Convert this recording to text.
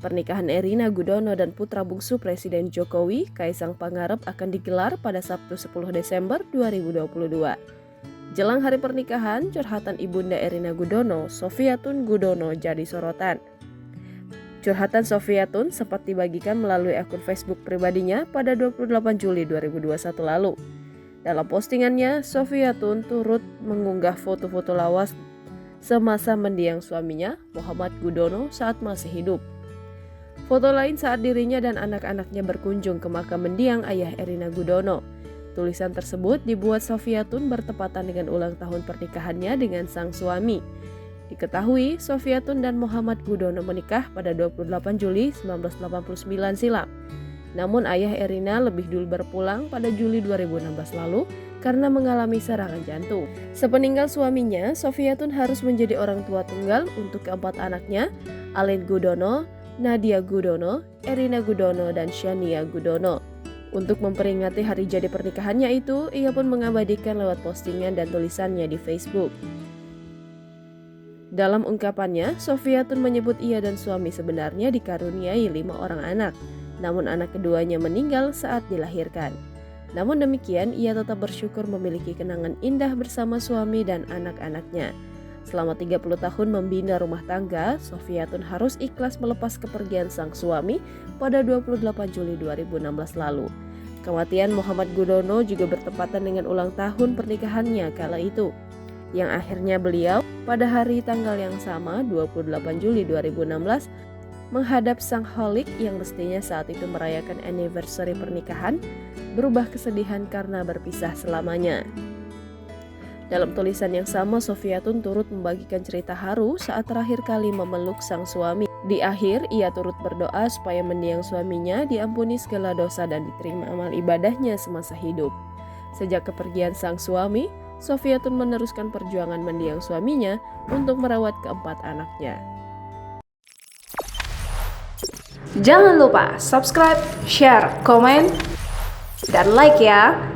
Pernikahan Erina Gudono dan putra bungsu Presiden Jokowi, Kaisang Pangarep, akan digelar pada Sabtu 10 Desember 2022. Jelang hari pernikahan, curhatan ibunda Erina Gudono, Sofiatun Gudono, jadi sorotan. Curhatan Sofiatun sempat dibagikan melalui akun Facebook pribadinya pada 28 Juli 2021 lalu. Dalam postingannya, Sofiatun turut mengunggah foto-foto lawas semasa mendiang suaminya, Muhammad Gudono, saat masih hidup. Foto lain saat dirinya dan anak-anaknya berkunjung ke makam mendiang ayah Erina Gudono. Tulisan tersebut dibuat Sofiatun bertepatan dengan ulang tahun pernikahannya dengan sang suami. Diketahui, Sofiatun dan Muhammad Gudono menikah pada 28 Juli 1989 silam. Namun ayah Erina lebih dulu berpulang pada Juli 2016 lalu karena mengalami serangan jantung. Sepeninggal suaminya, Sofiatun harus menjadi orang tua tunggal untuk keempat anaknya, Alin Gudono, Nadia Gudono, Erina Gudono, dan Shania Gudono. Untuk memperingati hari jadi pernikahannya itu, ia pun mengabadikan lewat postingan dan tulisannya di Facebook. Dalam ungkapannya, Sofiatun menyebut ia dan suami sebenarnya dikaruniai 5 orang anak, namun anak keduanya meninggal saat dilahirkan. Namun demikian, ia tetap bersyukur memiliki kenangan indah bersama suami dan anak-anaknya. Selama 30 tahun membina rumah tangga, Sofiatun harus ikhlas melepas kepergian sang suami pada 28 Juli 2016 lalu. Kematian Muhammad Gudono juga bertepatan dengan ulang tahun pernikahannya kala itu, yang akhirnya beliau pada hari tanggal yang sama, 28 Juli 2016, menghadap sang holik yang mestinya saat itu merayakan anniversary pernikahan, berubah kesedihan karena berpisah selamanya. Dalam tulisan yang sama, Sofiatun turut membagikan cerita haru saat terakhir kali memeluk sang suami. Di akhir, ia turut berdoa supaya mendiang suaminya diampuni segala dosa dan diterima amal ibadahnya semasa hidup. Sejak kepergian sang suami, Sofiatun meneruskan perjuangan mendiang suaminya untuk merawat keempat anaknya. Jangan lupa subscribe, share, komen, dan like ya!